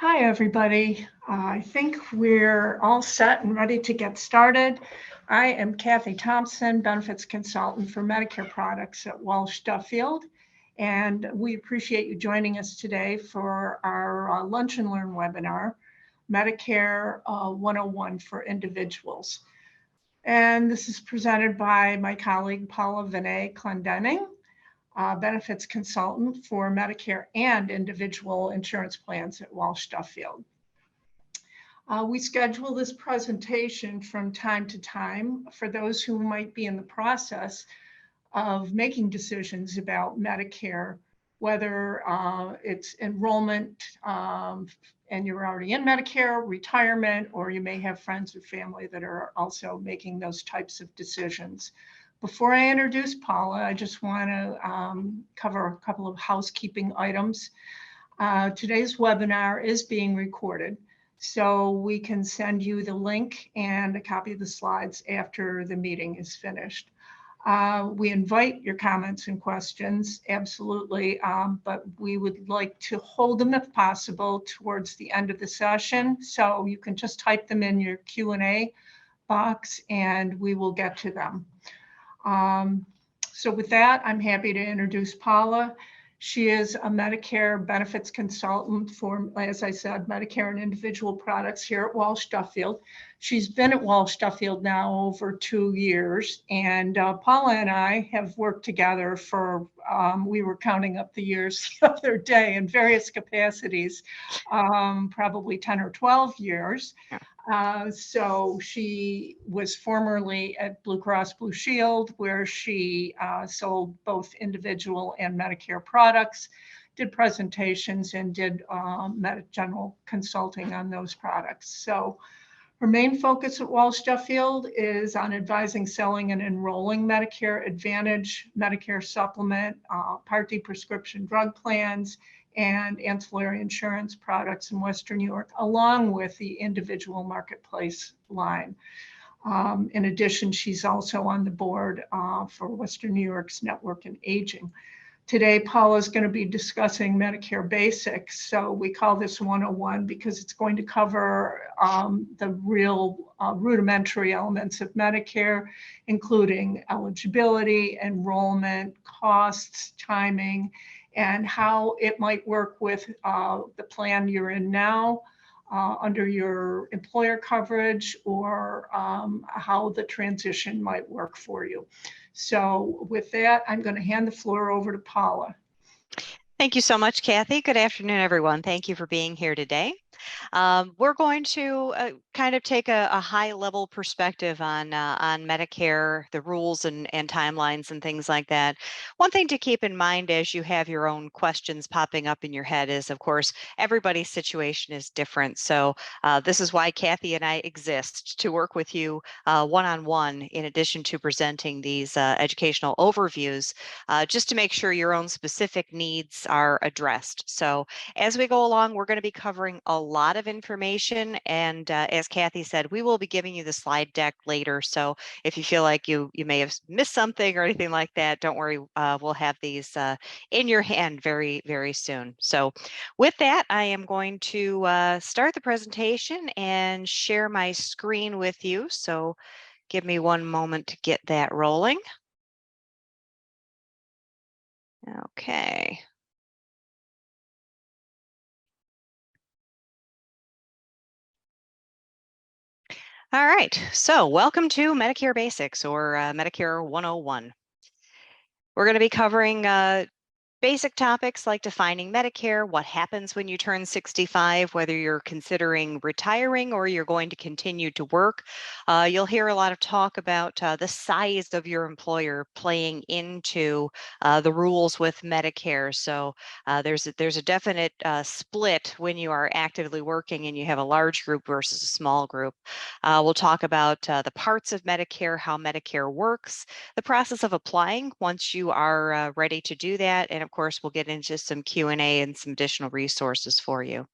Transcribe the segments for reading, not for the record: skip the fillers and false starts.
Hi, everybody. I think we're all set and ready to get started. I am Kathy Thompson, benefits consultant for Medicare products at Walsh Duffield, and we appreciate you joining us today for our Lunch and Learn webinar, Medicare 101 for Individuals. And this is presented by my colleague Paula Vinay Clendenning, benefits consultant for Medicare and individual insurance plans at Walsh Duffield. We schedule this presentation from time to time for those who might be in the process of making decisions about Medicare, whether it's enrollment and you're already in Medicare, retirement, or you may have friends or family that are also making those types of decisions. Before I introduce Paula, I just want to cover a couple of housekeeping items. Today's webinar is being recorded, so we can send you the link and a copy of the slides after the meeting is finished. We invite your comments and questions, absolutely, but we would like to hold them if possible towards the end of the session. So you can just type them in your Q&A box and we will get to them. So with that, I'm happy to introduce Paula. She is a Medicare benefits consultant for, as I said, Medicare and individual products here at Walsh Duffield. She's been at Walsh Duffield now over 2 years, and Paula and I have worked together for, we were counting up the years the other day in various capacities, probably 10 or 12 years. So she was formerly at Blue Cross Blue Shield, where she sold both individual and Medicare products, did presentations, and did general consulting on those products. So her main focus at Walsh Duffield is on advising, selling, and enrolling Medicare Advantage, Medicare Supplement, Part D prescription drug plans, and ancillary insurance products in Western New York, along with the individual marketplace line. In addition, she's also on the board for Western New York's Network and Aging. Today, Paula is going to be discussing Medicare basics. So we call this 101 because it's going to cover the real rudimentary elements of Medicare, including eligibility, enrollment, costs, timing, and how it might work with the plan you're in now under your employer coverage, or how the transition might work for you. So with that, I'm going to hand the floor over to Paula. Thank you so much, Kathy. Good afternoon, everyone. Thank you for being here today. We're going to kind of take a high-level perspective on Medicare, the rules and timelines and things like that. One thing to keep in mind as you have your own questions popping up in your head is, of course, everybody's situation is different. So this is why Kathy and I exist, to work with you one-on-one, in addition to presenting these educational overviews, just to make sure your own specific needs are addressed. So as we go along, we're going to be covering a lot of information, and as Kathy said, we will be giving you the slide deck later. So if you feel like you may have missed something or anything like that, don't worry, we'll have these in your hand very, very soon. So with that, I am going to start the presentation and share my screen with you. So give me one moment to get that rolling. Okay. All right, so welcome to Medicare Basics, or Medicare 101. We're going to be covering basic topics like defining Medicare, what happens when you turn 65, whether you're considering retiring or you're going to continue to work. You'll hear a lot of talk about the size of your employer playing into the rules with Medicare. So there's a definite split when you are actively working and you have a large group versus a small group. We'll talk about the parts of Medicare, how Medicare works, the process of applying once you are ready to do that, and of course, we'll get into some Q&A and some additional resources for you.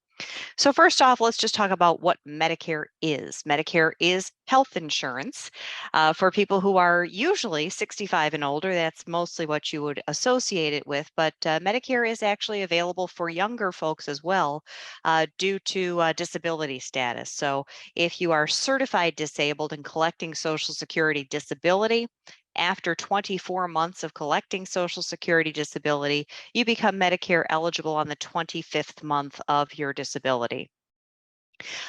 So first off, let's just talk about what Medicare is. Medicare is health insurance for people who are usually 65 and older. That's mostly what you would associate it with, but Medicare is actually available for younger folks as well due to disability status. So if you are certified disabled and collecting Social Security disability, after 24 months of collecting Social Security disability, you become Medicare eligible on the 25th month of your disability.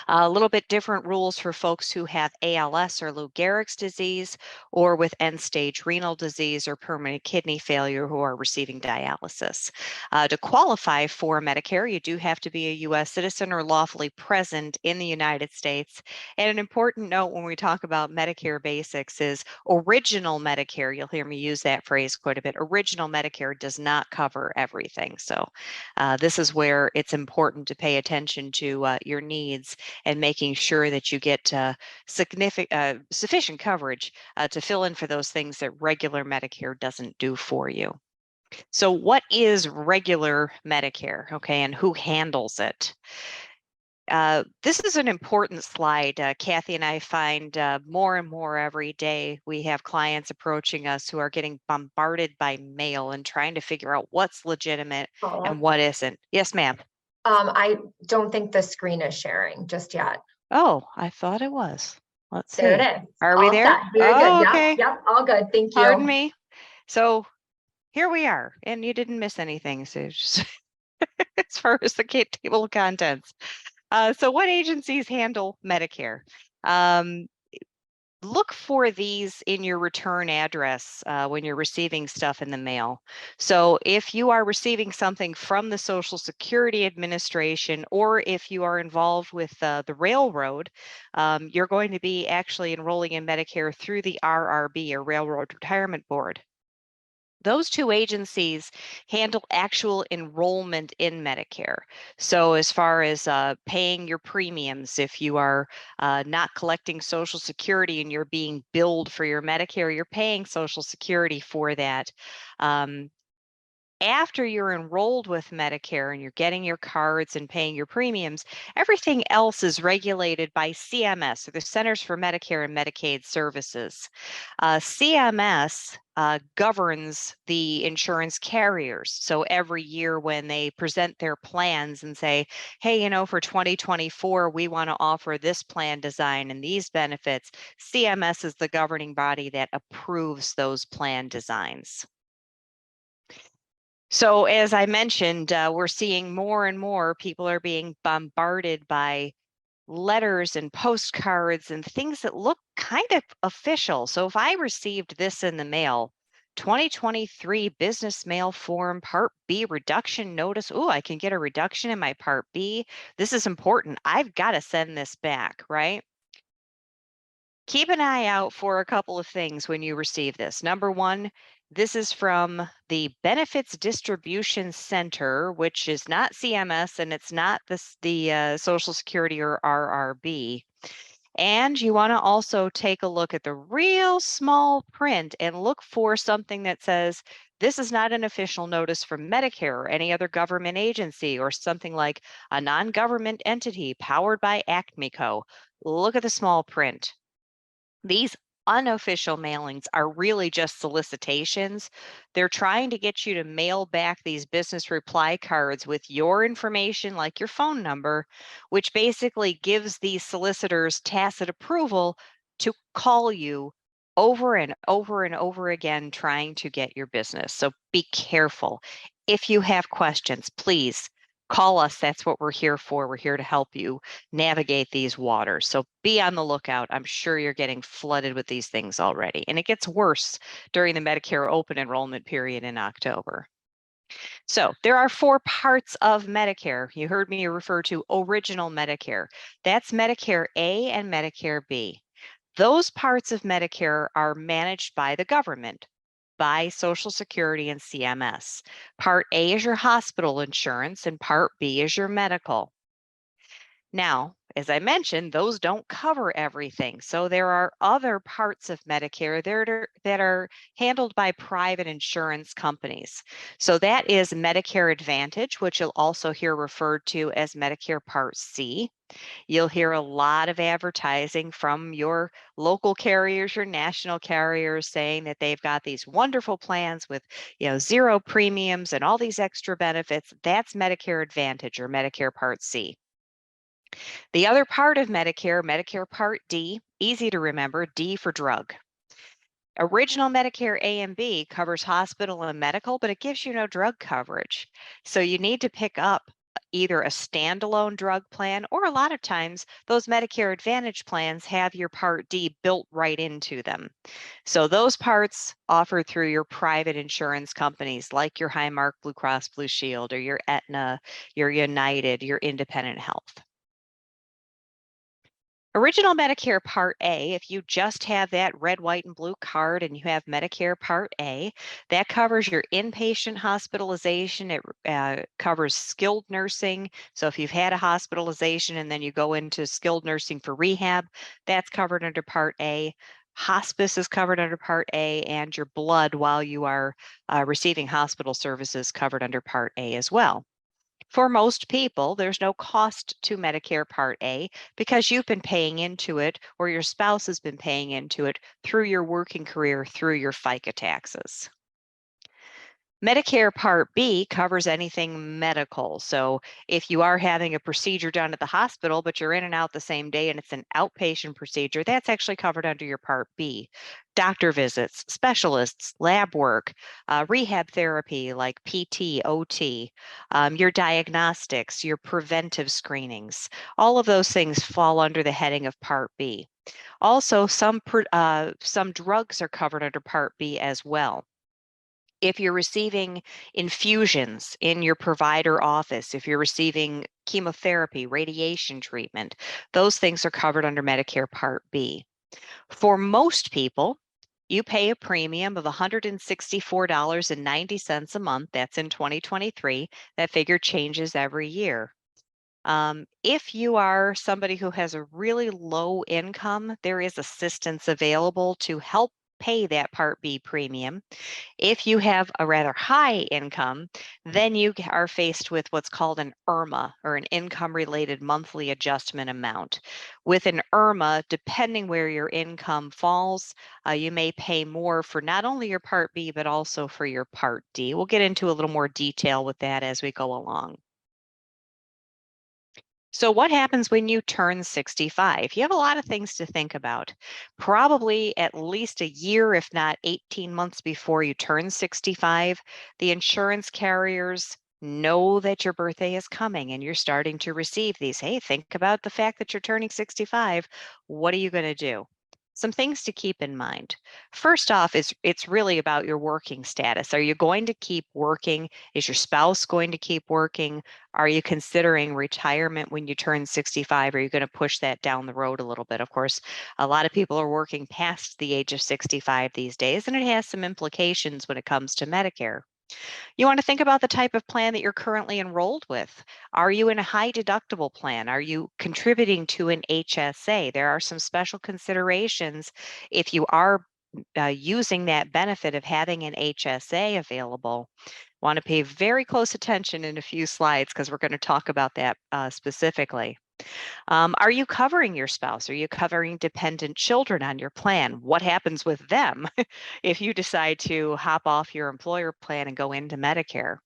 A little bit different rules for folks who have ALS or Lou Gehrig's disease, or with end-stage renal disease or permanent kidney failure who are receiving dialysis. To qualify for Medicare, you do have to be a U.S. citizen or lawfully present in the United States. And an important note when we talk about Medicare basics is original Medicare. You'll hear me use that phrase quite a bit. Original Medicare does not cover everything. So this is where it's important to pay attention to your needs and making sure that you get sufficient coverage to fill in for those things that regular Medicare doesn't do for you. So what is regular Medicare, okay, and who handles it? This is an important slide. Kathy and I find more and more every day we have clients approaching us who are getting bombarded by mail and trying to figure out what's legitimate and what isn't. Yes, ma'am. I don't think the screen is sharing just yet. Oh, I thought it was. Let's There see. it is. Are we All there? set. Very Oh, good. okay. Yep, all good. Thank you. Pardon me. So here we are, and you didn't miss anything. So just as far as the table of contents. So what agencies handle Medicare? Look for these in your return address when you're receiving stuff in the mail. So if you are receiving something from the Social Security Administration, or if you are involved with the railroad, you're going to be actually enrolling in Medicare through the RRB, or Railroad Retirement Board. Those two agencies handle actual enrollment in Medicare. So as far as paying your premiums, if you are not collecting Social Security and you're being billed for your Medicare, you're paying Social Security for that. After you're enrolled with Medicare and you're getting your cards and paying your premiums, everything else is regulated by CMS, or the Centers for Medicare and Medicaid Services. CMS governs the insurance carriers. So every year when they present their plans and say, hey, you know, for 2024, we want to offer this plan design and these benefits, CMS is the governing body that approves those plan designs. So as I mentioned, we're seeing more and more people are being bombarded by letters and postcards and things that look kind of official. So if I received this in the mail, 2023 business mail form Part B reduction notice. Oh, I can get a reduction in my Part B. This is important. I've got to send this back, right? Keep an eye out for a couple of things when you receive this. Number one, this is from the Benefits Distribution Center, which is not CMS and it's not the Social Security or RRB. And you want to also take a look at the real small print and look for something that says, this is not an official notice from Medicare or any other government agency, or something like a non-government entity powered by ACMECO. Look at the small print. These unofficial mailings are really just solicitations. They're trying to get you to mail back these business reply cards with your information, like your phone number, which basically gives these solicitors tacit approval to call you over and over and over again, trying to get your business. So be careful. If you have questions, please call us. That's what we're here for. We're here to help you navigate these waters. So be on the lookout. I'm sure you're getting flooded with these things already. And it gets worse during the Medicare open enrollment period in October. So there are four parts of Medicare. You heard me refer to original Medicare. That's Medicare A and Medicare B. Those parts of Medicare are managed by the government, by Social Security and CMS. Part A is your hospital insurance and Part B is your medical. Now, as I mentioned, those don't cover everything. So there are other parts of Medicare that are handled by private insurance companies. So that is Medicare Advantage, which you'll also hear referred to as Medicare Part C. You'll hear a lot of advertising from your local carriers, your national carriers saying that they've got these wonderful plans with, zero premiums and all these extra benefits. That's Medicare Advantage or Medicare Part C. The other part of Medicare, Medicare Part D, easy to remember, D for drug. Original Medicare A and B covers hospital and medical, but it gives you no drug coverage. So you need to pick up either a standalone drug plan, or a lot of times those Medicare Advantage plans have your Part D built right into them. So those parts offered through your private insurance companies like your Highmark Blue Cross Blue Shield or your Aetna, your United, your Independent Health. Original Medicare Part A, if you just have that red, white, and blue card and you have Medicare Part A, that covers your inpatient hospitalization. It covers skilled nursing. So if you've had a hospitalization and then you go into skilled nursing for rehab, that's covered under Part A. Hospice is covered under Part A, and your blood while you are receiving hospital services covered under Part A as well. For most people, there's no cost to Medicare Part A because you've been paying into it or your spouse has been paying into it through your working career, through your FICA taxes. Medicare Part B covers anything medical. So if you are having a procedure done at the hospital, but you're in and out the same day and it's an outpatient procedure, that's actually covered under your Part B. Doctor visits, specialists, lab work, rehab therapy like PT, OT, your diagnostics, your preventive screenings, all of those things fall under the heading of Part B. Also, some drugs are covered under Part B as well. If you're receiving infusions in your provider office, if you're receiving chemotherapy, radiation treatment, those things are covered under Medicare Part B. For most people, you pay a premium of $164.90 a month. That's in 2023. That figure changes every year. If you are somebody who has a really low income, there is assistance available to help pay that Part B premium. If you have a rather high income, then you are faced with what's called an IRMA, or an income-related monthly adjustment amount. With an IRMA, depending where your income falls, you may pay more for not only your Part B, but also for your Part D. We'll get into a little more detail with that as we go along. So what happens when you turn 65? You have a lot of things to think about. Probably at least a year, if not 18 months before you turn 65, the insurance carriers know that your birthday is coming and you're starting to receive these. Hey, think about the fact that you're turning 65. What are you going to do? Some things to keep in mind. First off, it's really about your working status. Are you going to keep working? Is your spouse going to keep working? Are you considering retirement when you turn 65? Are you going to push that down the road a little bit? Of course, a lot of people are working past the age of 65 these days, and it has some implications when it comes to Medicare. You want to think about the type of plan that you're currently enrolled with. Are you in a high deductible plan? Are you contributing to an HSA? There are some special considerations if you are using that benefit of having an HSA available. Want to pay very close attention in a few slides because we're going to talk about that specifically. Are you covering your spouse? Are you covering dependent children on your plan? What happens with them if you decide to hop off your employer plan and go into Medicare?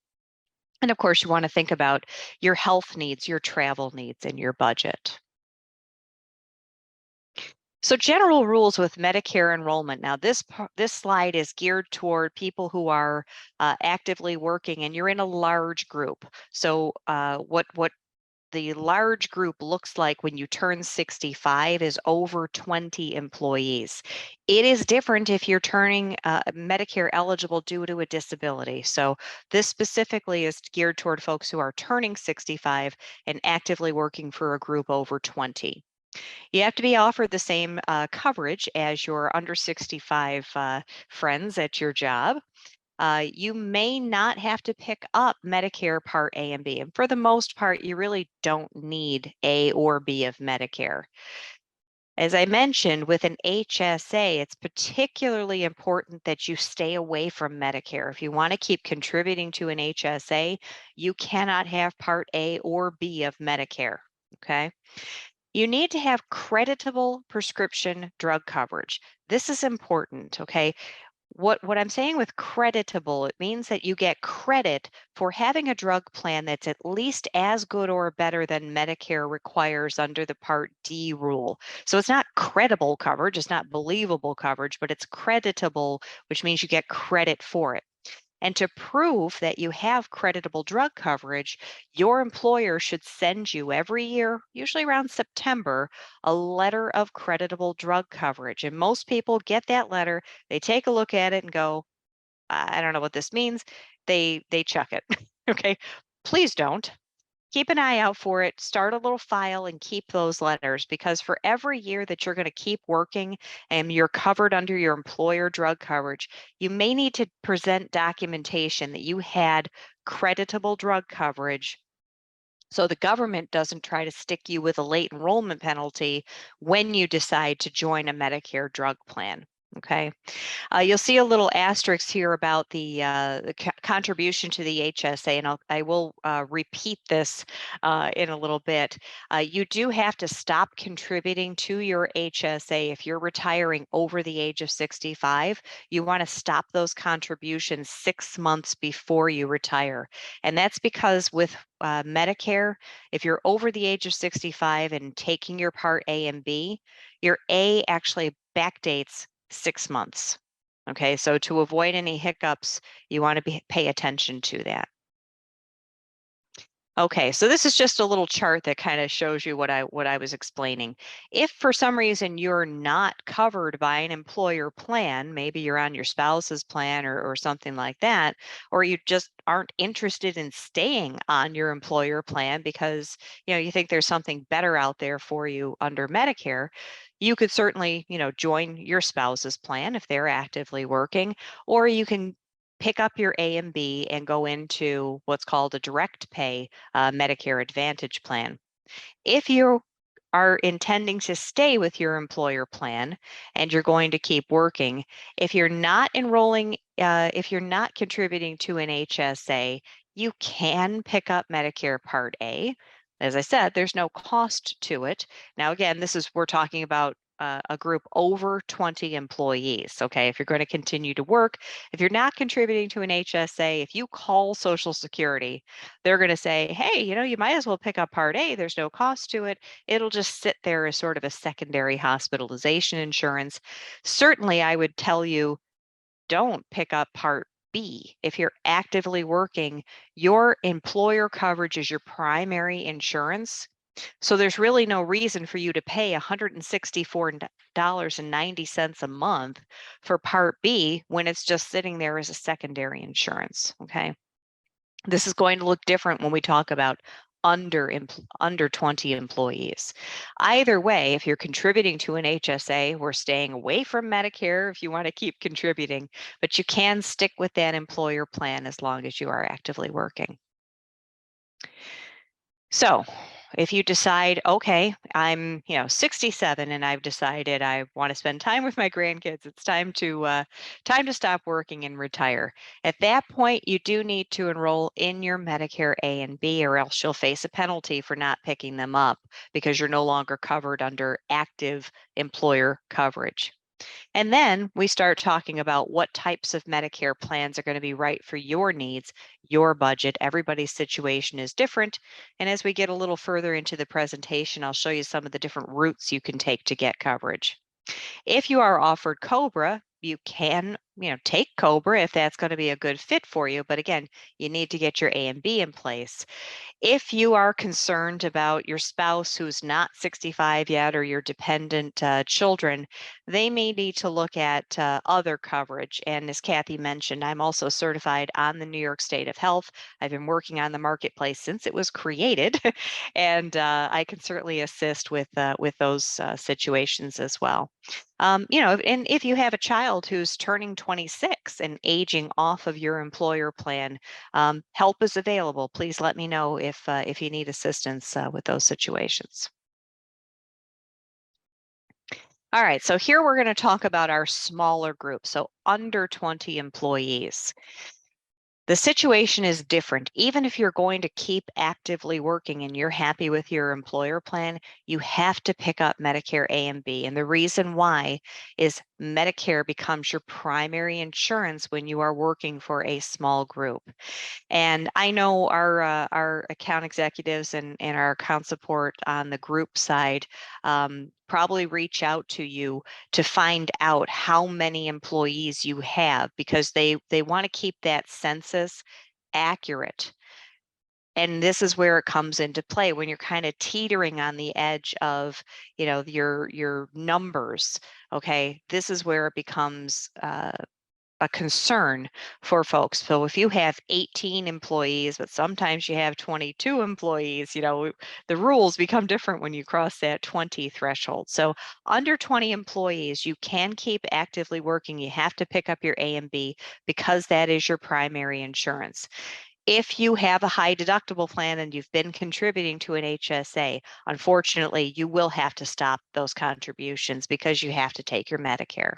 And of course, you want to think about your health needs, your travel needs, and your budget. So general rules with Medicare enrollment. Now, this slide is geared toward people who are actively working, and you're in a large group. So what the large group looks like when you turn 65 is over 20 employees. It is different if you're turning Medicare eligible due to a disability. So this specifically is geared toward folks who are turning 65 and actively working for a group over 20. You have to be offered the same coverage as your under 65 friends at your job. you may not have to pick up Medicare Part A and B. And for the most part, you really don't need A or B of Medicare. As I mentioned, with an HSA, it's particularly important that you stay away from Medicare. If you want to keep contributing to an HSA, you cannot have Part A or B of Medicare, okay? You need to have creditable prescription drug coverage. This is important, okay? What I'm saying with creditable, it means that you get credit for having a drug plan that's at least as good or better than Medicare requires under the Part D rule. So it's not credible coverage, it's not believable coverage, but it's creditable, which means you get credit for it. And to prove that you have creditable drug coverage, your employer should send you every year, usually around September, a letter of creditable drug coverage. And most people get that letter, they take a look at it and go, I don't know what this means. They chuck it. Okay. Please don't. Keep an eye out for it, start a little file and keep those letters, because for every year that you're going to keep working and you're covered under your employer drug coverage, you may need to present documentation that you had creditable drug coverage, so the government doesn't try to stick you with a late enrollment penalty when you decide to join a Medicare drug plan. Okay. You'll see a little asterisk here about the contribution to the HSA, and I will repeat this in a little bit. You do have to stop contributing to your HSA if you're retiring over the age of 65. You want to stop those contributions 6 months before you retire. And that's because with Medicare, if you're over the age of 65 and taking your Part A and B, your A actually backdates 6 months. Okay, so to avoid any hiccups, you want to pay attention to that. Okay, so this is just a little chart that kind of shows you what I was explaining. If for some reason you're not covered by an employer plan, maybe you're on your spouse's plan or something like that, or you just aren't interested in staying on your employer plan because you think there's something better out there for you under Medicare, you could certainly join your spouse's plan if they're actively working, or you can pick up your A and B and go into what's called a direct pay Medicare Advantage plan. If you are intending to stay with your employer plan and you're going to keep working, if you're not enrolling, if you're not contributing to an HSA, you can pick up Medicare Part A. As I said, there's no cost to it. Now, again, we're talking about a group over 20 employees. Okay, if you're going to continue to work, if you're not contributing to an HSA, if you call Social Security, they're going to say, hey, you might as well pick up Part A. There's no cost to it. It'll just sit there as sort of a secondary hospitalization insurance. Certainly, I would tell you, don't pick up Part B. If you're actively working, your employer coverage is your primary insurance. So there's really no reason for you to pay $164.90 a month for Part B when it's just sitting there as a secondary insurance, okay? This is going to look different when we talk about under 20 employees. Either way, if you're contributing to an HSA, we're staying away from Medicare if you want to keep contributing, but you can stick with that employer plan as long as you are actively working. So if you decide, okay, I'm 67 and I've decided I want to spend time with my grandkids, it's time to stop working and retire. At that point, you do need to enroll in your Medicare A and B, or else you'll face a penalty for not picking them up because you're no longer covered under active employer coverage. And then we start talking about what types of Medicare plans are going to be right for your needs, your budget. Everybody's situation is different. And as we get a little further into the presentation, I'll show you some of the different routes you can take to get coverage. If you are offered COBRA, you can, take COBRA if that's going to be a good fit for you. But again, you need to get your A and B in place. If you are concerned about your spouse who's not 65 yet, or your dependent children, they may need to look at other coverage. And as Kathy mentioned, I'm also certified on the New York State of Health. I've been working on the marketplace since it was created, and I can certainly assist with those situations as well. And if you have a child who's turning 26 and aging off of your employer plan, help is available. Please let me know if you need assistance with those situations. All right, so here we're going to talk about our smaller group, so under 20 employees. The situation is different. Even if you're going to keep actively working and you're happy with your employer plan, you have to pick up Medicare A and B. And the reason why is Medicare becomes your primary insurance when you are working for a small group. And I know our account executives and our account support on the group side probably reach out to you to find out how many employees you have, because they want to keep that census accurate. And this is where it comes into play when you're kind of teetering on the edge of, your numbers. Okay, this is where it becomes a concern for folks. So if you have 18 employees, but sometimes you have 22 employees, the rules become different when you cross that 20 threshold. So under 20 employees, you can keep actively working. You have to pick up your A and B because that is your primary insurance. If you have a high deductible plan and you've been contributing to an HSA, unfortunately, you will have to stop those contributions because you have to take your Medicare.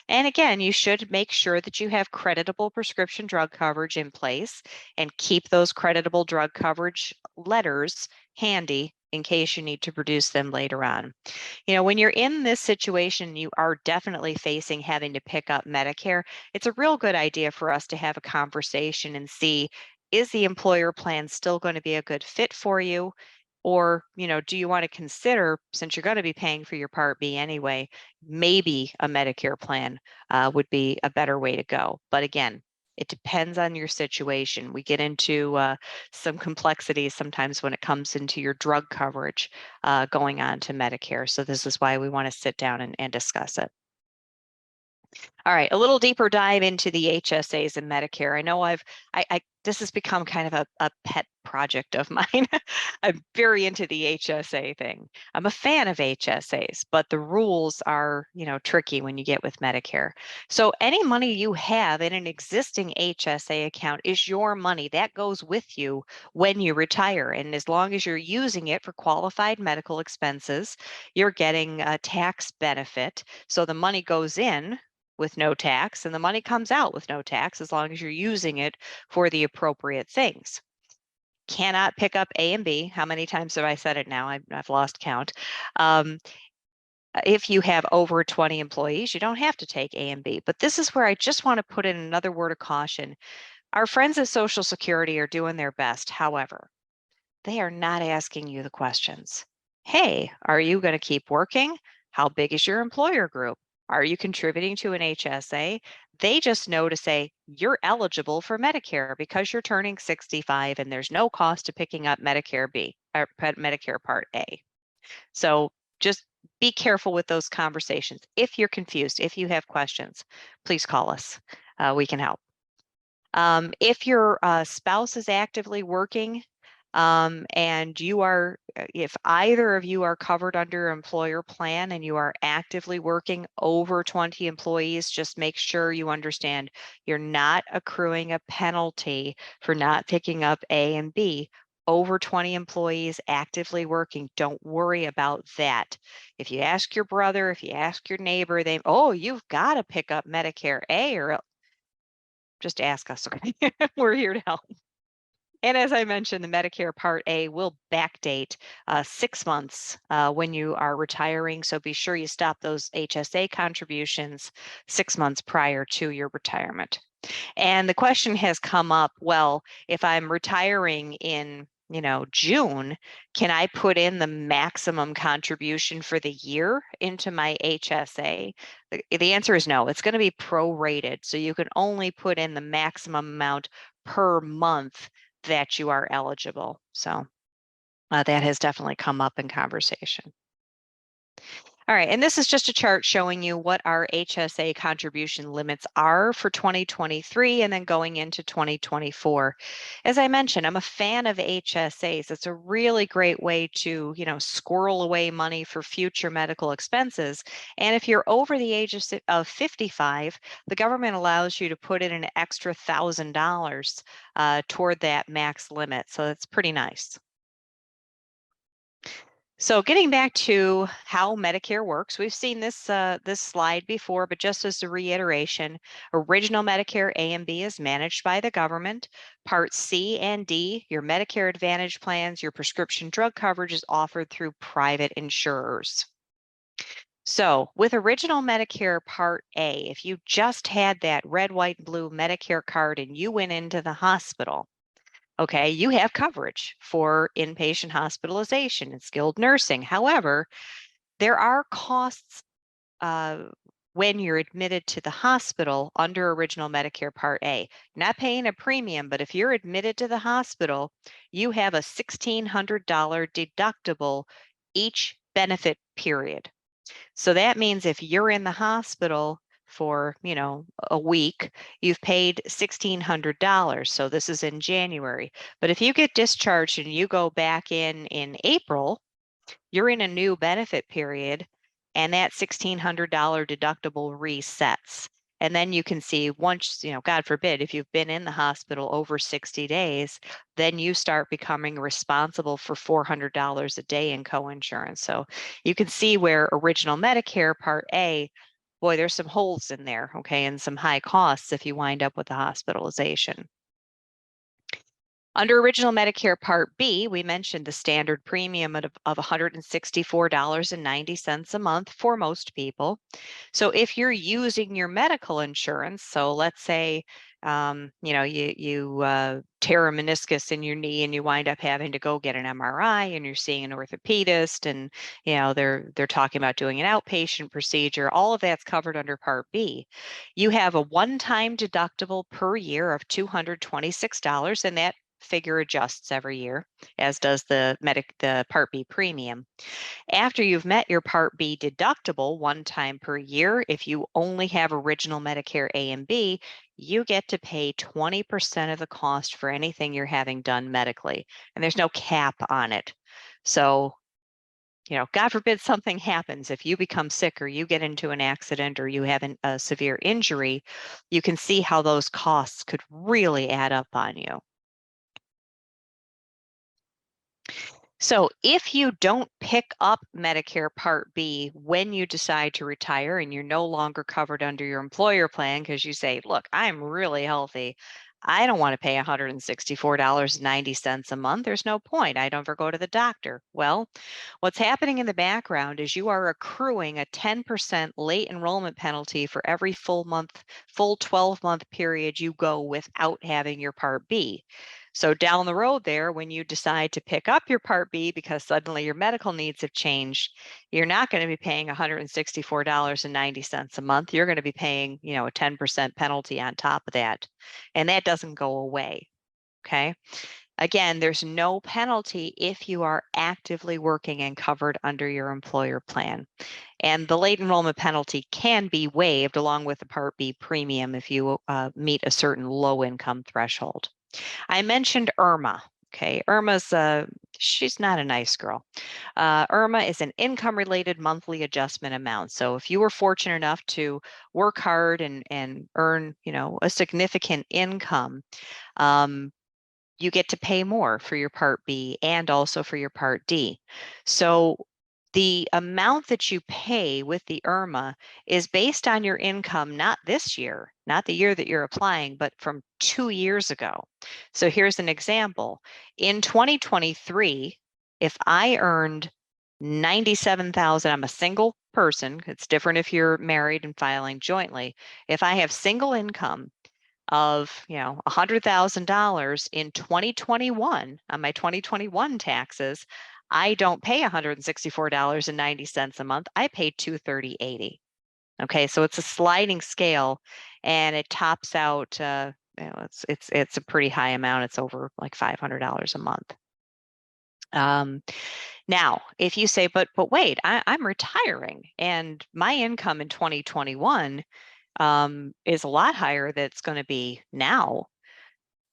And again, you should make sure that you have creditable prescription drug coverage in place and keep those creditable drug coverage letters handy in case you need to produce them later on. When you're in this situation, you are definitely facing having to pick up Medicare. It's a real good idea for us to have a conversation and see, is the employer plan still going to be a good fit for you? Or, do you want to consider, since you're going to be paying for your Part B anyway, maybe a Medicare plan would be a better way to go. But again, it depends on your situation. We get into some complexities sometimes when it comes into your drug coverage going on to Medicare. So this is why we want to sit down and discuss it. All right, a little deeper dive into the HSAs and Medicare. I know this has become kind of a pet project of mine. I'm very into the HSA thing. I'm a fan of HSAs, but the rules are, tricky when you get with Medicare. So any money you have in an existing HSA account is your money. That goes with you when you retire. And as long as you're using it for qualified medical expenses, you're getting a tax benefit. So the money goes in with no tax and the money comes out with no tax as long as you're using it for the appropriate things. Cannot pick up A and B. How many times have I said it now? I've lost count. If you have over 20 employees, you don't have to take A and B. But this is where I just want to put in another word of caution. Our friends at Social Security are doing their best. However, they are not asking you the questions. Hey, are you going to keep working? How big is your employer group? Are you contributing to an HSA? They just know to say you're eligible for Medicare because you're turning 65 and there's no cost to picking up Medicare B or Medicare Part A. So just be careful with those conversations. If you're confused, if you have questions, please call us. We can help. If your spouse is actively working, and if either of you are covered under employer plan and you are actively working over 20 employees, just make sure you understand you're not accruing a penalty for not picking up A and B. Over 20 employees actively working, don't worry about that. If you ask your brother, if you ask your neighbor, you've got to pick up Medicare A, or just ask us. We're here to help. And as I mentioned, the Medicare Part A will backdate 6 months when you are retiring. So be sure you stop those HSA contributions 6 months prior to your retirement. And the question has come up, well, if I'm retiring in June, can I put in the maximum contribution for the year into my HSA? The answer is no. It's going to be prorated. So you can only put in the maximum amount per month that you are eligible. So that has definitely come up in conversation. All right, and this is just a chart showing you what our HSA contribution limits are for 2023 and then going into 2024. As I mentioned, I'm a fan of HSAs. It's a really great way to, squirrel away money for future medical expenses. And if you're over the age of 55, the government allows you to put in an extra $1,000 toward that max limit. So that's pretty nice. So getting back to how Medicare works, we've seen this this slide before, but just as a reiteration, original Medicare A and B is managed by the government. Part C and D, your Medicare Advantage plans, your prescription drug coverage is offered through private insurers. So with original Medicare Part A, if you just had that red, white, and blue Medicare card and you went into the hospital, okay, you have coverage for inpatient hospitalization and skilled nursing. However, there are costs when you're admitted to the hospital under original Medicare Part A. You're not paying a premium, but if you're admitted to the hospital, you have a $1,600 deductible each benefit period. So that means if you're in the hospital for, a week, you've paid $1,600. So this is in January. But if you get discharged and you go back in April, you're in a new benefit period and that $1,600 deductible resets. And then you can see once, God forbid, if you've been in the hospital over 60 days, then you start becoming responsible for $400 a day in coinsurance. So you can see where original Medicare Part A, boy, there's some holes in there, okay, and some high costs if you wind up with a hospitalization. Under original Medicare Part B, we mentioned the standard premium of $164.90 a month for most people. So if you're using your medical insurance, so let's say, you tear a meniscus in your knee and you wind up having to go get an MRI and you're seeing an orthopedist and, they're talking about doing an outpatient procedure, all of that's covered under Part B. You have a one-time deductible per year of $226, and that figure adjusts every year, as does the Part B premium. After you've met your Part B deductible one time per year, if you only have original Medicare A and B, you get to pay 20% of the cost for anything you're having done medically, and there's no cap on it. So, God forbid something happens, if you become sick or you get into an accident or you have a severe injury, you can see how those costs could really add up on you. So if you don't pick up Medicare Part B when you decide to retire and you're no longer covered under your employer plan because you say, look, I'm really healthy, I don't want to pay $164.90 a month. There's no point. I don't ever go to the doctor. Well, what's happening in the background is you are accruing a 10% late enrollment penalty for every full 12-month period you go without having your Part B. So down the road there, when you decide to pick up your Part B because suddenly your medical needs have changed, you're not going to be paying $164.90 a month. You're going to be paying, a 10% penalty on top of that. And that doesn't go away. Okay. Again, there's no penalty if you are actively working and covered under your employer plan. And the late enrollment penalty can be waived along with the Part B premium if you meet a certain low income threshold. I mentioned Irma. Okay, Irma's she's not a nice girl. Irma is an income-related monthly adjustment amount. So if you were fortunate enough to work hard and earn, a significant income, you get to pay more for your Part B and also for your Part D. So the amount that you pay with the IRMA is based on your income, not this year, not the year that you're applying, but from 2 years ago. So here's an example. In 2023, if I earned $97,000, I'm a single person. It's different if you're married and filing jointly. If I have single income of, $100,000 in 2021 on my 2021 taxes, I don't pay $164.90 a month. I pay $230.80. Okay, so it's a sliding scale, and it tops out. It's a pretty high amount. It's over like $500 a month. Now, if you say, but wait, I'm retiring and my income in 2021 is a lot higher that's going to be now,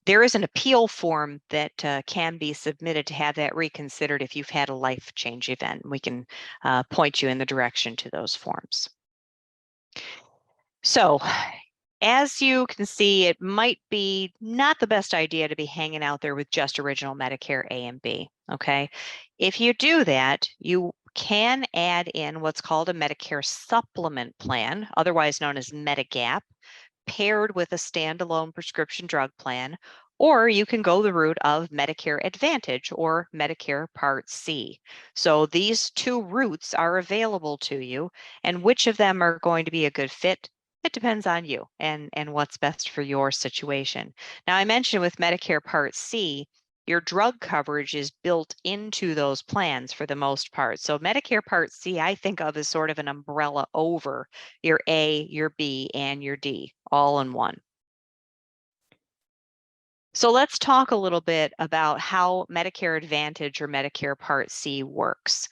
there is an appeal form that can be submitted to have that reconsidered if you've had a life change event. We can point you in the direction to those forms. So, as you can see, it might be not the best idea to be hanging out there with just original Medicare A and B, okay? If you do that, you can add in what's called a Medicare supplement plan, otherwise known as Medigap, paired with a standalone prescription drug plan, or you can go the route of Medicare Advantage or Medicare Part C. So these two routes are available to you, and which of them are going to be a good fit? It depends on you and what's best for your situation. Now, I mentioned with Medicare Part C, your drug coverage is built into those plans for the most part. So Medicare Part C, I think of as sort of an umbrella over your A, your B, and your D, all in one. So let's talk a little bit about how Medicare Advantage or Medicare Part C works.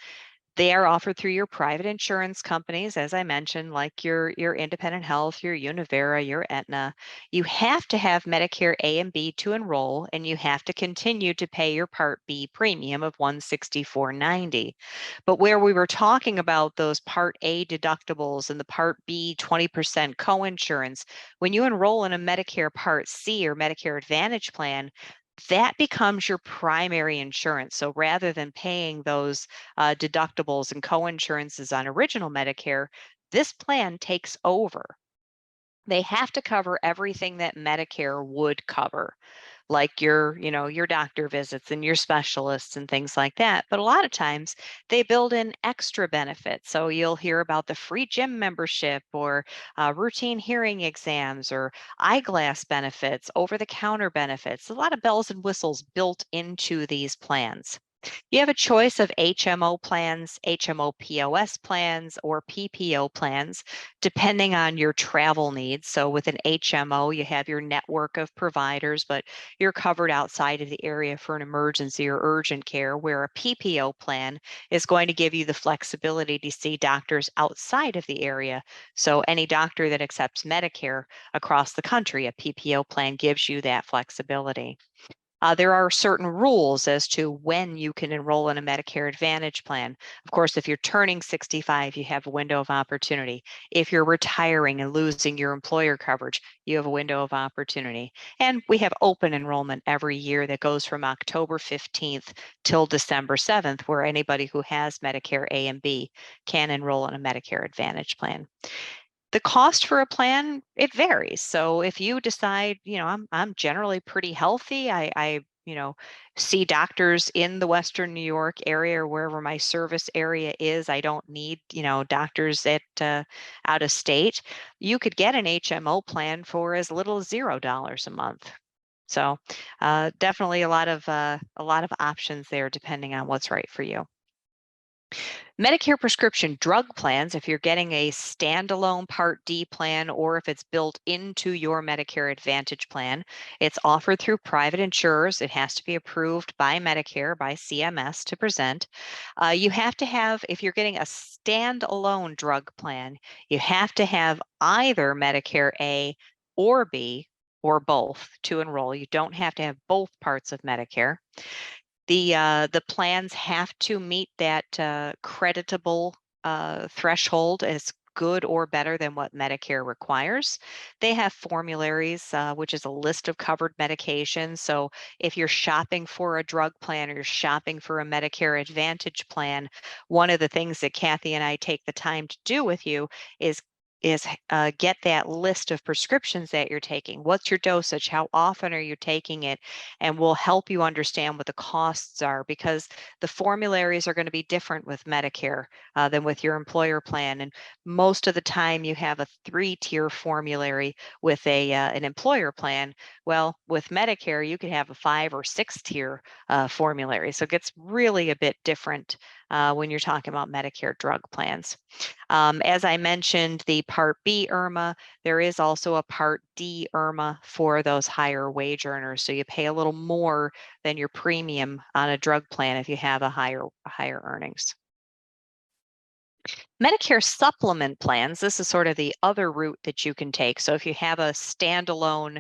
They are offered through your private insurance companies, as I mentioned, like your Independent Health, your Univera, your Aetna. You have to have Medicare A and B to enroll, and you have to continue to pay your Part B premium of $164.90. But where we were talking about those Part A deductibles and the Part B 20% coinsurance, when you enroll in a Medicare Part C or Medicare Advantage plan, that becomes your primary insurance. So rather than paying those deductibles and coinsurances on original Medicare, this plan takes over. They have to cover everything that Medicare would cover, like your doctor visits and your specialists and things like that. But a lot of times they build in extra benefits. So you'll hear about the free gym membership or routine hearing exams or eyeglass benefits, over-the-counter benefits, a lot of bells and whistles built into these plans. You have a choice of HMO plans, HMO POS plans, or PPO plans, depending on your travel needs. So with an HMO, you have your network of providers, but you're covered outside of the area for an emergency or urgent care, where a PPO plan is going to give you the flexibility to see doctors outside of the area. So any doctor that accepts Medicare across the country, a PPO plan gives you that flexibility. There are certain rules as to when you can enroll in a Medicare Advantage plan. Of course, if you're turning 65, you have a window of opportunity. If you're retiring and losing your employer coverage, you have a window of opportunity. And we have open enrollment every year that goes from October 15th till December 7th, where anybody who has Medicare A and B can enroll in a Medicare Advantage plan. The cost for a plan, it varies. So if you decide, I'm generally pretty healthy, I see doctors in the Western New York area or wherever my service area is, I don't need, doctors at out of state, you could get an HMO plan for as little as $0 a month. So definitely a lot of options there depending on what's right for you. Medicare prescription drug plans, if you're getting a standalone Part D plan or if it's built into your Medicare Advantage plan, it's offered through private insurers. It has to be approved by Medicare, by CMS to present. You have to have, if you're getting a standalone drug plan, you have to have either Medicare A or B or both to enroll. You don't have to have both parts of Medicare. The plans have to meet that creditable threshold as good or better than what Medicare requires. They have formularies, which is a list of covered medications. So if you're shopping for a drug plan or you're shopping for a Medicare Advantage plan, one of the things that Kathy and I take the time to do with you is get that list of prescriptions that you're taking. What's your dosage? How often are you taking it? And we'll help you understand what the costs are, because the formularies are going to be different with Medicare than with your employer plan. And most of the time you have a 3-tier formulary with an employer plan. Well, with Medicare, you could have a 5 or 6-tier formulary. So it gets really a bit different when you're talking about Medicare drug plans. As I mentioned, the Part B IRMA, there is also a Part D IRMA for those higher wage earners. So you pay a little more than your premium on a drug plan if you have a higher earnings. Medicare supplement plans, this is sort of the other route that you can take. So if you have a standalone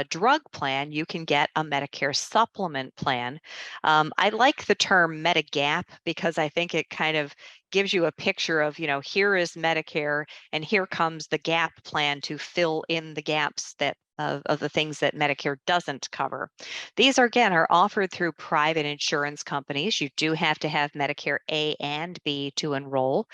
drug plan, you can get a Medicare supplement plan. I like the term Medigap because I think it kind of gives you a picture of, here is Medicare and here comes the gap plan to fill in the gaps that of the things that Medicare doesn't cover. These are offered through private insurance companies. You do have to have Medicare A and B to enroll.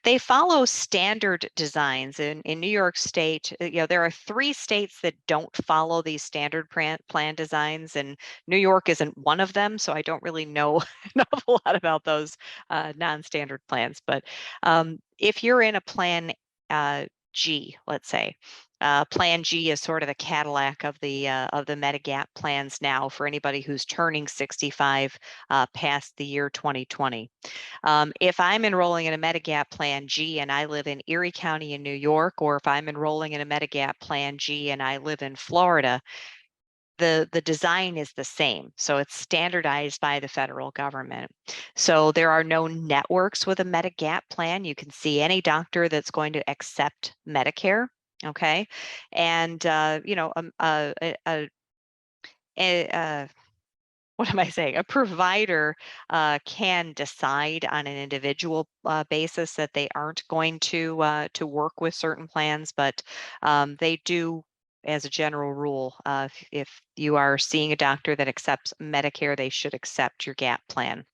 They follow standard designs. In New York State, there are 3 states that don't follow these standard plan designs, and New York isn't one of them, so I don't really know an awful lot about those non-standard plans. But if you're in a plan G, let's say, Plan G is sort of the Cadillac of the Medigap plans now for anybody who's turning 65 past the year 2020. If I'm enrolling in a Medigap Plan G and I live in Erie County in New York, or if I'm enrolling in a Medigap Plan G and I live in Florida, the design is the same. So it's standardized by the federal government. So there are no networks with a Medigap plan. You can see any doctor that's going to accept Medicare. Okay. And, what am I saying? A provider can decide on an individual basis that they aren't going to work with certain plans, but they do, as a general rule, if you are seeing a doctor that accepts Medicare, they should accept your GAP plan.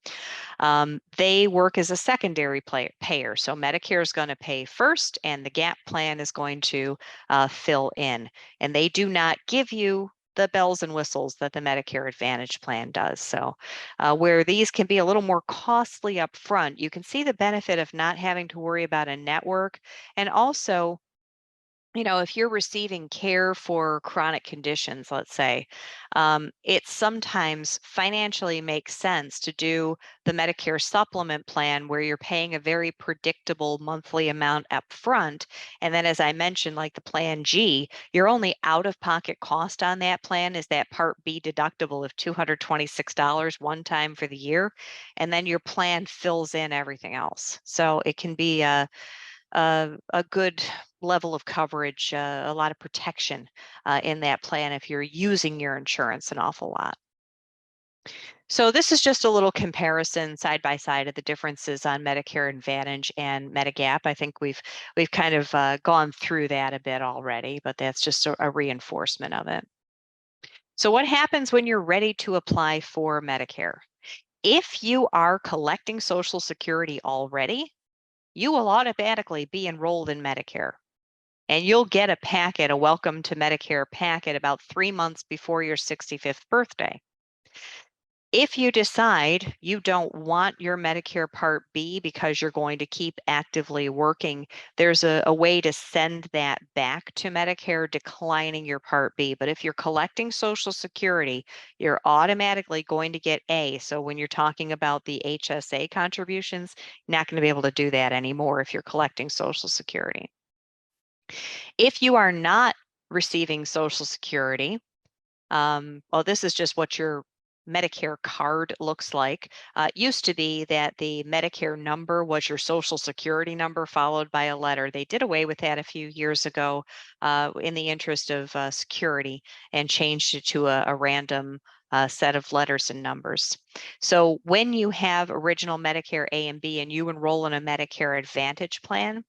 They work as a secondary payer, so Medicare is going to pay first, and the GAP plan is going to fill in, and they do not give you the bells and whistles that the Medicare Advantage plan does. So where these can be a little more costly up front, you can see the benefit of not having to worry about a network. And also, if you're receiving care for chronic conditions, let's say, it sometimes financially makes sense to do the Medicare supplement plan where you're paying a very predictable monthly amount up front. And then, as I mentioned, like the Plan G, your only out-of-pocket cost on that plan is that Part B deductible of $226 one time for the year. And then your plan fills in everything else. So it can be a good level of coverage, a lot of protection in that plan if you're using your insurance an awful lot. So this is just a little comparison side by side of the differences on Medicare Advantage and Medigap. I think we've kind of gone through that a bit already, but that's just a reinforcement of it. So what happens when you're ready to apply for Medicare? If you are collecting Social Security already, you will automatically be enrolled in Medicare. And you'll get a packet, a Welcome to Medicare packet, about 3 months before your 65th birthday. If you decide you don't want your Medicare Part B because you're going to keep actively working, there's a way to send that back to Medicare declining your Part B. But if you're collecting Social Security, you're automatically going to get A. So when you're talking about the HSA contributions, you're not going to be able to do that anymore if you're collecting Social Security. If you are not receiving Social Security, well, this is just what your Medicare card looks like. It used to be that the Medicare number was your Social Security number followed by a letter. They did away with that a few years ago in the interest of security and changed it to a random set of letters and numbers. So when you have original Medicare A and B and you enroll in a Medicare Advantage plan,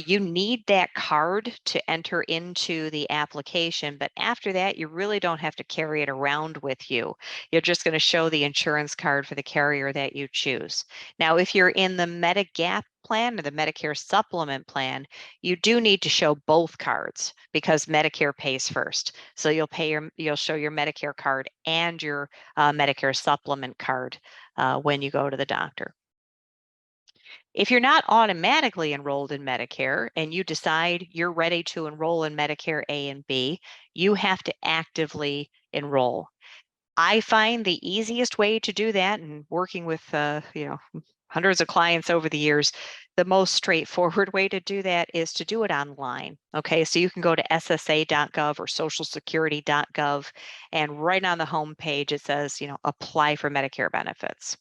you need that card to enter into the application, but after that, you really don't have to carry it around with you. You're just going to show the insurance card for the carrier that you choose. Now, if you're in the Medigap plan or the Medicare supplement plan, you do need to show both cards because Medicare pays first. So you'll show your Medicare card and your Medicare supplement card when you go to the doctor. If you're not automatically enrolled in Medicare and you decide you're ready to enroll in Medicare A and B, you have to actively enroll. I find the easiest way to do that, and working with hundreds of clients over the years. The most straightforward way to do that is to do it online. Okay, so you can go to ssa.gov or socialsecurity.gov, and right on the home page it says, apply for Medicare benefits.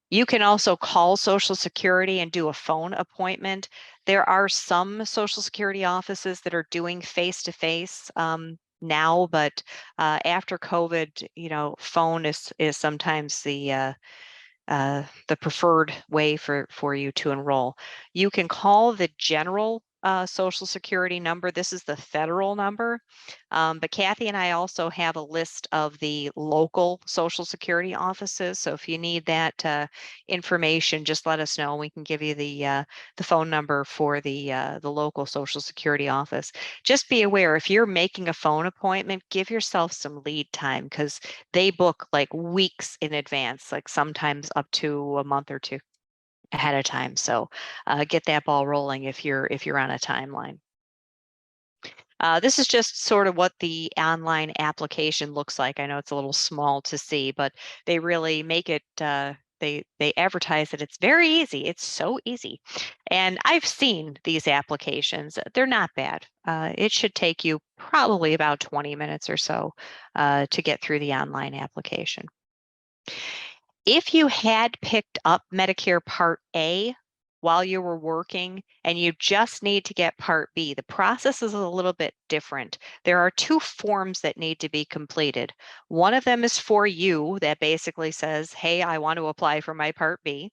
You can also call Social Security and do a phone appointment. There are some Social Security offices that are doing face-to-face now, but after COVID, phone is sometimes the preferred way for you to enroll. You can call the general Social Security number. This is the federal number, but Kathy and I also have a list of the local Social Security offices. So if you need that information, just let us know. We can give you the phone number for the local Social Security office. Just be aware, if you're making a phone appointment, give yourself some lead time, because they book like weeks in advance, like sometimes up to a month or two ahead of time. So get that ball rolling if you're on a timeline. This is just sort of what the online application looks like. I know it's a little small to see, but they really make it, they advertise that it's very easy. It's so easy. And I've seen these applications. They're not bad. It should take you probably about 20 minutes or so to get through the online application. If you had picked up Medicare Part A while you were working and you just need to get Part B, the process is a little bit different. There are two forms that need to be completed. One of them is for you, that basically says, hey, I want to apply for my Part B.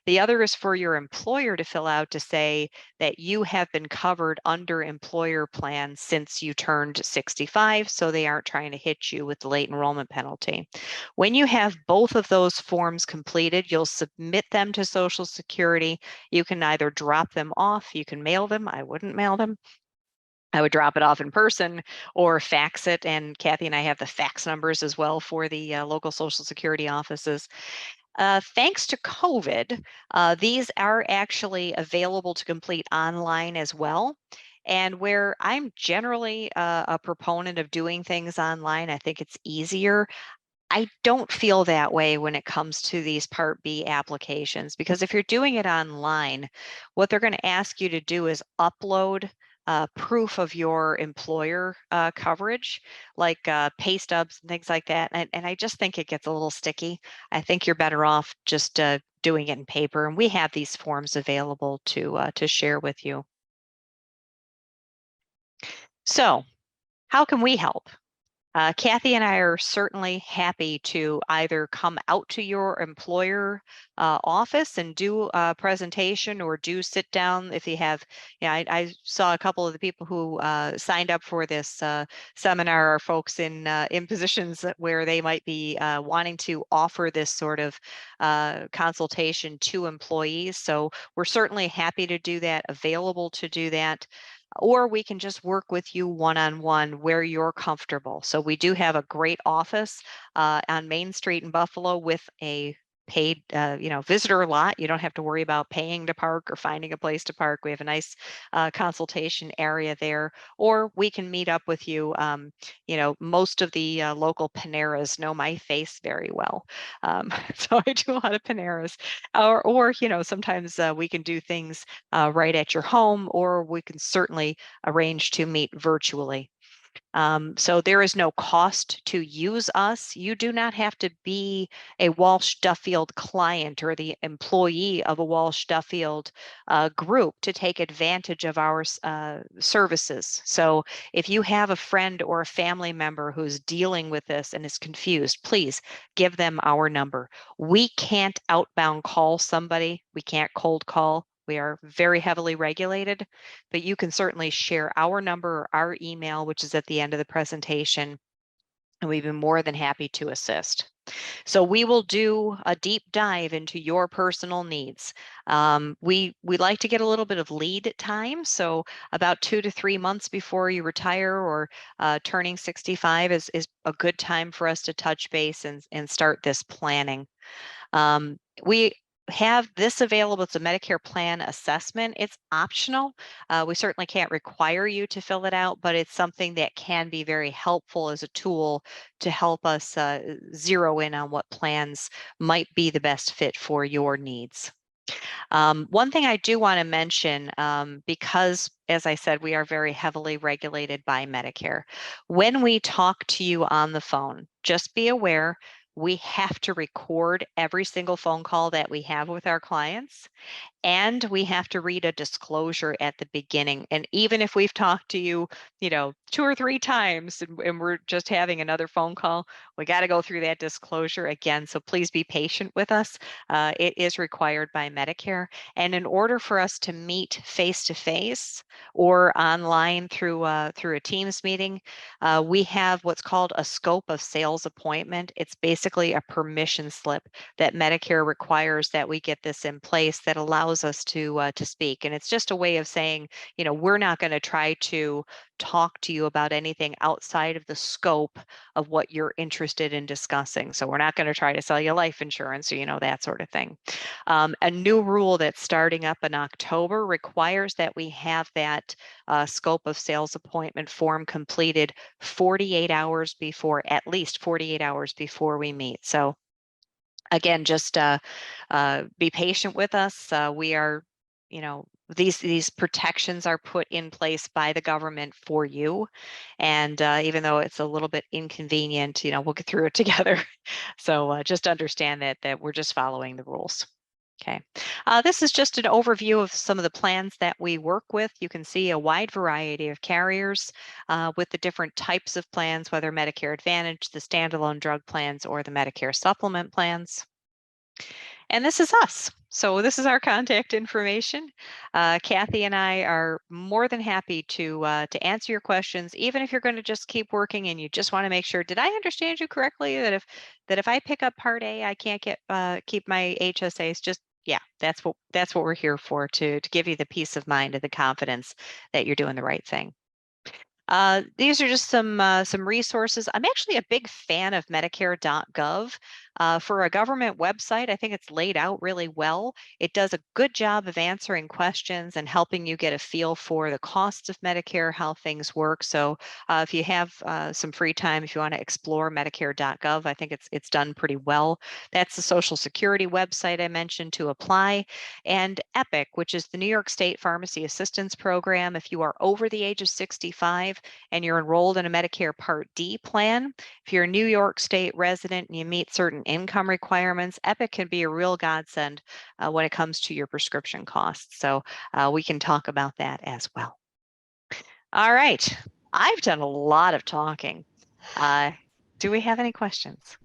The other is for your employer to fill out to say that you have been covered under employer plans since you turned 65, so they aren't trying to hit you with the late enrollment penalty. When you have both of those forms completed, you'll submit them to Social Security. You can either drop them off, you can mail them. I wouldn't mail them. I would drop it off in person or fax it. And Kathy and I have the fax numbers as well for the local Social Security offices. Thanks to COVID, these are actually available to complete online as well. And where I'm generally a proponent of doing things online, I think it's easier. I don't feel that way when it comes to these Part B applications, because if you're doing it online, what they're going to ask you to do is upload proof of your employer coverage, like pay stubs and things like that. And I just think it gets a little sticky. I think you're better off just doing it in paper. And we have these forms available to share with you. So how can we help? Kathy and I are certainly happy to either come out to your employer office and do a presentation, or do sit down if you have. I saw a couple of the people who signed up for this seminar are folks in positions where they might be wanting to offer this sort of consultation to employees. So we're certainly happy to do that, available to do that. Or we can just work with you one-on-one where you're comfortable. So we do have a great office on Main Street in Buffalo with a paid visitor lot. You don't have to worry about paying to park or finding a place to park. We have a nice consultation area there. Or we can meet up with you. Most of the local Paneras know my face very well, so I do a lot of Paneras. Or sometimes we can do things right at your home, or we can certainly arrange to meet virtually. So there is no cost to use us. You do not have to be a Walsh Duffield client or the employee of a Walsh Duffield group to take advantage of our services. So if you have a friend or a family member who's dealing with this and is confused, please give them our number. We can't outbound call somebody. We can't cold call. We are very heavily regulated, but you can certainly share our number or our email, which is at the end of the presentation, and we'd be more than happy to assist. So we will do a deep dive into your personal needs. We like to get a little bit of lead time. So about 2 to 3 months before you retire or turning 65 is a good time for us to touch base and start this planning. We have this available. It's a Medicare plan assessment. It's optional. We certainly can't require you to fill it out, but it's something that can be very helpful as a tool to help us zero in on what plans might be the best fit for your needs. One thing I do want to mention, because as I said, we are very heavily regulated by Medicare. When we talk to you on the phone, just be aware we have to record every single phone call that we have with our clients. And we have to read a disclosure at the beginning. And even if we've talked to you, 2 or 3 times and we're just having another phone call, we got to go through that disclosure again. So please be patient with us. It is required by Medicare. And in order for us to meet face to face or online through a Teams meeting, we have what's called a scope of sales appointment. It's basically a permission slip that Medicare requires that we get this in place that allows us to speak. And it's just a way of saying, we're not going to try to talk to you about anything outside of the scope of what you're interested in discussing. So we're not going to try to sell you life insurance or, that sort of thing. A new rule that's starting up in October requires that we have that scope of sales appointment form completed 48 hours before, at least 48 hours before we meet. So again, just be patient with us. We are, these protections are put in place by the government for you. And even though it's a little bit inconvenient, we'll get through it together. So just understand that we're just following the rules. Okay, this is just an overview of some of the plans that we work with. You can see a wide variety of carriers with the different types of plans, whether Medicare Advantage, the standalone drug plans, or the Medicare supplement plans. And this is us. So this is our contact information. Kathy and I are more than happy to answer your questions, even if you're going to just keep working and you just want to make sure, did I understand you correctly? That if I pick up Part A, I can't keep my HSAs. Just yeah, that's what we're here for, to give you the peace of mind and the confidence that you're doing the right thing. These are just some resources. I'm actually a big fan of Medicare.gov. For a government website, I think it's laid out really well. It does a good job of answering questions and helping you get a feel for the costs of Medicare, how things work. So if you have some free time, if you want to explore Medicare.gov, I think it's done pretty well. That's the Social Security website I mentioned to apply. And EPIC, which is the New York State Pharmacy Assistance Program. If you are over the age of 65 and you're enrolled in a Medicare Part D plan, if you're a New York State resident and you meet certain income requirements, EPIC can be a real godsend when it comes to your prescription costs. So we can talk about that as well. All right, I've done a lot of talking. Do we have any questions?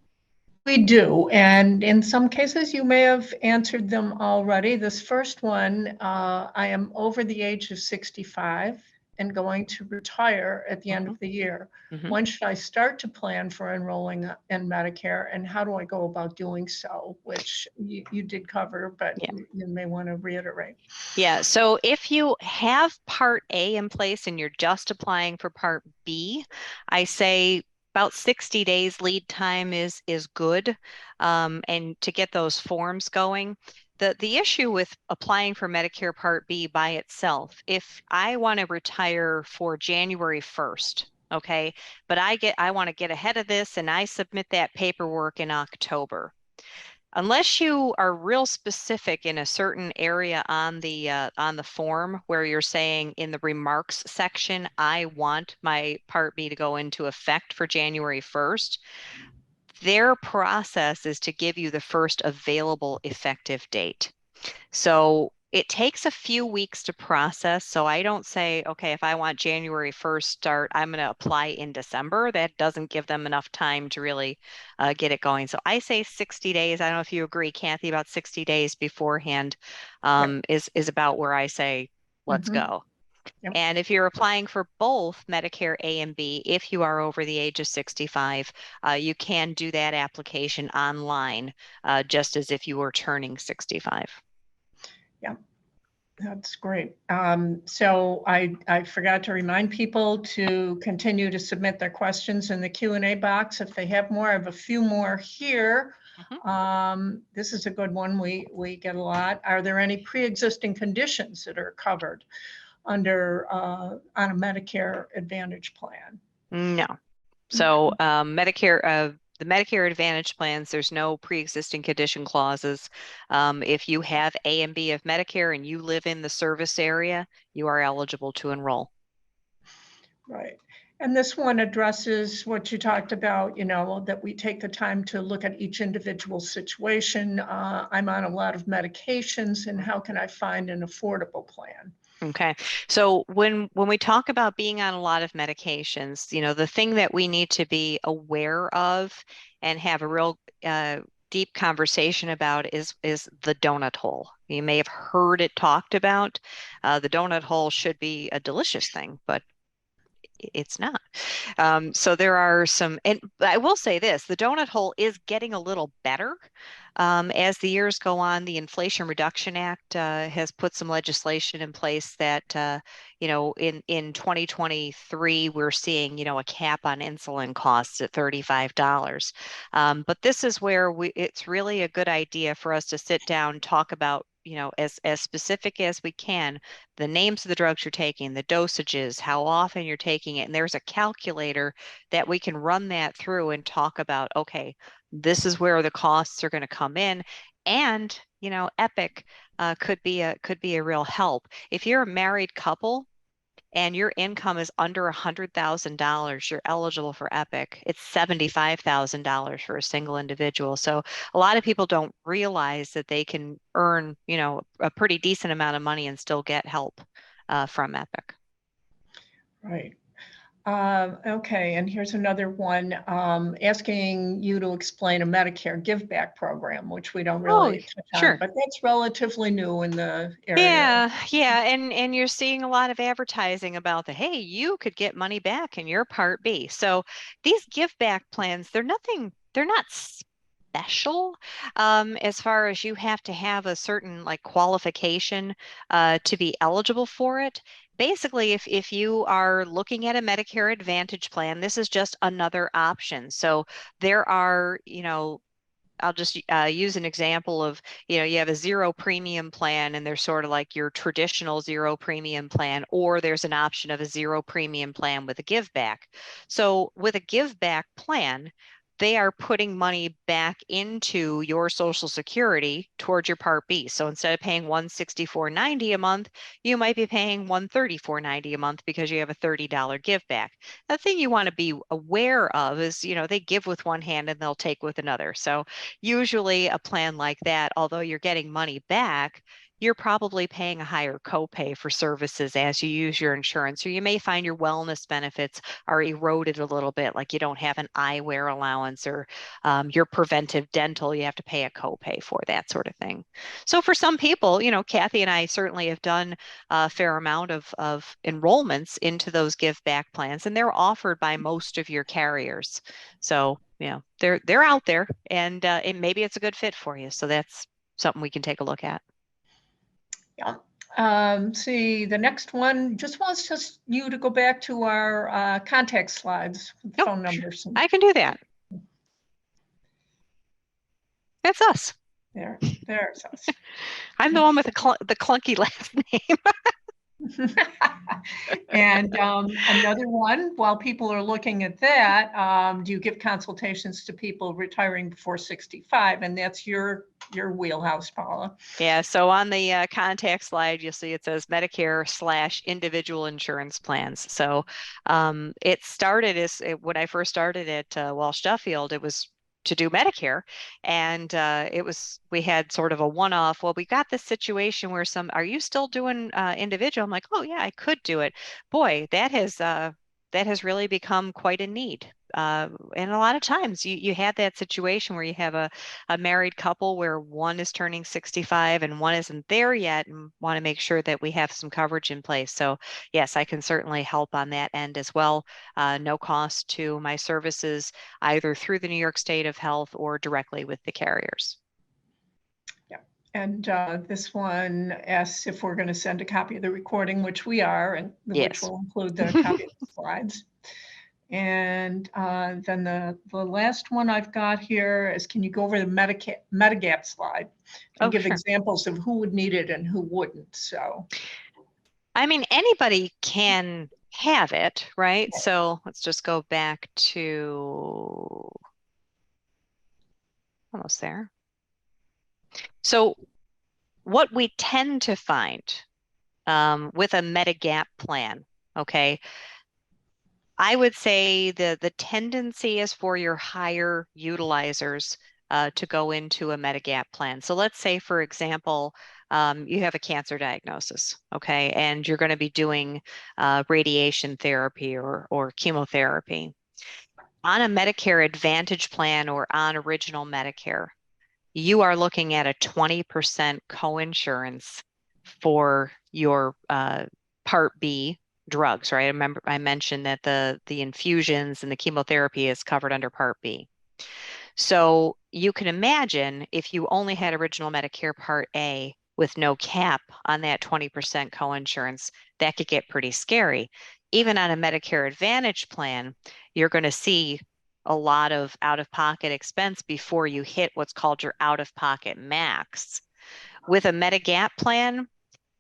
We do, and in some cases you may have answered them already. This first one, I am over the age of 65 and going to retire at the end of the year. When should I start to plan for enrolling in Medicare, and how do I go about doing so? Which you did cover, but you may want to reiterate. Yeah, so if you have Part A in place and you're just applying for Part B, I say about 60 days lead time is good, and to get those forms going. The issue with applying for Medicare Part B by itself, if I want to retire for January 1st, okay, but I want to get ahead of this and I submit that paperwork in October. Unless you are real specific in a certain area on the form where you're saying in the remarks section, I want my Part B to go into effect for January 1st, their process is to give you the first available effective date. So it takes a few weeks to process. So I don't say, okay, if I want January 1st start, I'm going to apply in December. That doesn't give them enough time to really get it going. So I say 60 days. I don't know if you agree, Kathy, about 60 days beforehand is about where I say, let's go. Yep. And if you're applying for both Medicare A and B, if you are over the age of 65, you can do that application online, just as if you were turning 65. Yeah, that's great. So I forgot to remind people to continue to submit their questions in the Q&A box if they have more. I have a few more here. This is a good one. We get a lot. Are there any pre-existing conditions that are covered under on a Medicare Advantage plan? No. So Medicare, the Medicare Advantage plans, there's no pre-existing condition clauses. If you have A and B of Medicare and you live in the service area, you are eligible to enroll. Right. And this one addresses what you talked about, that we take the time to look at each individual situation. I'm on a lot of medications, and how can I find an affordable plan? Okay. So when we talk about being on a lot of medications, the thing that we need to be aware of and have a real deep conversation about is the donut hole. You may have heard it talked about. The donut hole should be a delicious thing, but it's not. So there are some, and I will say this, the donut hole is getting a little better. As the years go on, the Inflation Reduction Act has put some legislation in place that, in 2023, we're seeing, a cap on insulin costs at $35. But this is where it's really a good idea for us to sit down, talk about, as specific as we can, the names of the drugs you're taking, the dosages, how often you're taking it. And there's a calculator that we can run that through and talk about, okay, this is where the costs are going to come in. And, Epic could be a real help. If you're a married couple and your income is under $100,000, you're eligible for Epic. It's $75,000 for a single individual. So a lot of people don't realize that they can earn, a pretty decent amount of money and still get help from Epic. Right. Okay, and here's another one, asking you to explain a Medicare give back program, which we don't really touch on, sure. but that's relatively new in the area. Yeah, and you're seeing a lot of advertising about hey, you could get money back in your Part B. So these give back plans, they're not special as far as you have to have a certain qualification to be eligible for it. Basically, if you are looking at a Medicare Advantage plan, this is just another option. So there are, I'll just use an example of, you have a zero premium plan and there's sort of like your traditional zero premium plan, or there's an option of a zero premium plan with a give back. So with a give back plan, they are putting money back into your Social Security towards your Part B. So instead of paying $164.90 a month, you might be paying $134.90 a month because you have a $30 give back. The thing you want to be aware of is, they give with one hand and they'll take with another. So usually a plan like that, although you're getting money back, you're probably paying a higher copay for services as you use your insurance, or you may find your wellness benefits are eroded a little bit, like you don't have an eyewear allowance, or your preventive dental, you have to pay a copay for, that sort of thing. So for some people, Kathy and I certainly have done a fair amount of enrollments into those give back plans, and they're offered by most of your carriers. So, they're out there, and maybe it's a good fit for you. So that's something we can take a look at. Yeah. See, the next one just wants you to go back to our contact slides, phone numbers. I can do that. That's us. There's us. I'm the one with the clunky last name. And another one, while people are looking at that, do you give consultations to people retiring before 65? And that's your wheelhouse, Paula. Yeah, so on the contact slide, you'll see it says Medicare/individual insurance plans. So it started when I first started at Walsh Duffield, it was to do Medicare. And we had sort of a one-off. Well, we got this situation where are you still doing individual? I'm like, oh yeah, I could do it. Boy, that has really become quite a need. And a lot of times you have that situation where you have a married couple where one is turning 65 and one isn't there yet, and want to make sure that we have some coverage in place. So yes, I can certainly help on that end as well. No cost to my services, either through the New York State of Health or directly with the carriers. Yeah, and this one asks if we're going to send a copy of the recording, which we are, and which will include the copy of the slides. And then the last one I've got here is, can you go over the Medigap slide and give examples of who would need it and who wouldn't? So, I mean, anybody can have it, right? So let's just go back to almost there. So what we tend to find with a Medigap plan, okay, I would say the tendency is for your higher utilizers to go into a Medigap plan. So let's say, for example, you have a cancer diagnosis, okay, and you're going to be doing radiation therapy or chemotherapy. On a Medicare Advantage plan or on Original Medicare, you are looking at a 20% coinsurance for your Part B drugs, right? I remember I mentioned that the infusions and the chemotherapy is covered under Part B. So you can imagine if you only had Original Medicare Part A with no cap on that 20% coinsurance, that could get pretty scary. Even on a Medicare Advantage plan, you're going to see a lot of out-of-pocket expense before you hit what's called your out-of-pocket max. With a Medigap plan,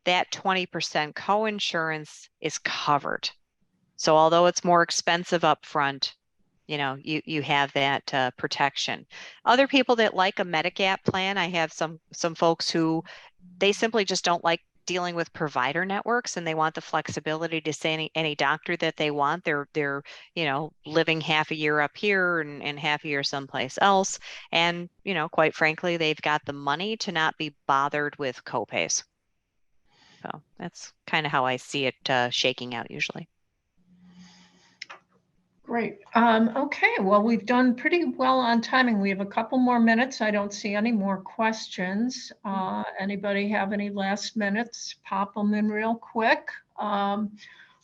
that 20% coinsurance is covered. So although it's more expensive upfront, you have that protection. Other people that like a Medigap plan, I have some folks who they simply just don't like dealing with provider networks, and they want the flexibility to see any doctor that they want. They're living half a year up here and half a year someplace else, and quite frankly, they've got the money to not be bothered with copays. So that's kind of how I see it shaking out usually. Great. Okay, well, we've done pretty well on timing. We have a couple more minutes. I don't see any more questions. Anybody have any last minutes? Pop them in real quick.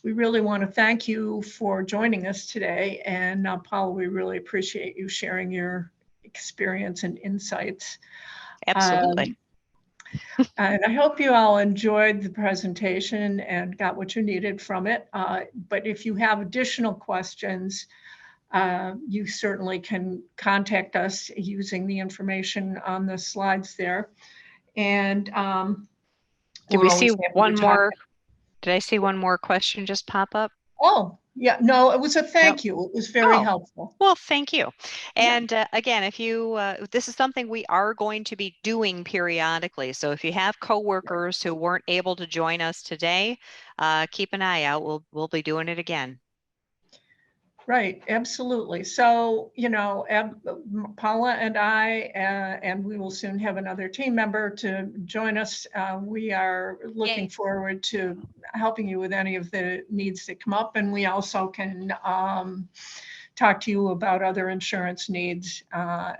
We really want to thank you for joining us today. And Paula, we really appreciate you sharing your experience and insights. Absolutely. And I hope you all enjoyed the presentation and got what you needed from it. But if you have additional questions, you certainly can contact us using the information on the slides there. And Did we see one more? Did I see one more question just pop up? Oh, yeah, no, it was a thank you. It was very helpful. Well, thank you. And again, if you, this is something we are going to be doing periodically. So if you have coworkers who weren't able to join us today, keep an eye out. We'll be doing it again. Right, absolutely. So, Paula and I, and we will soon have another team member to join us. We are looking forward to helping you with any of the needs that come up. And we also can talk to you about other insurance needs,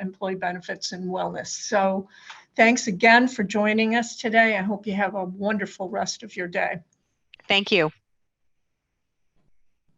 employee benefits, and wellness. So thanks again for joining us today. I hope you have a wonderful rest of your day. Thank you.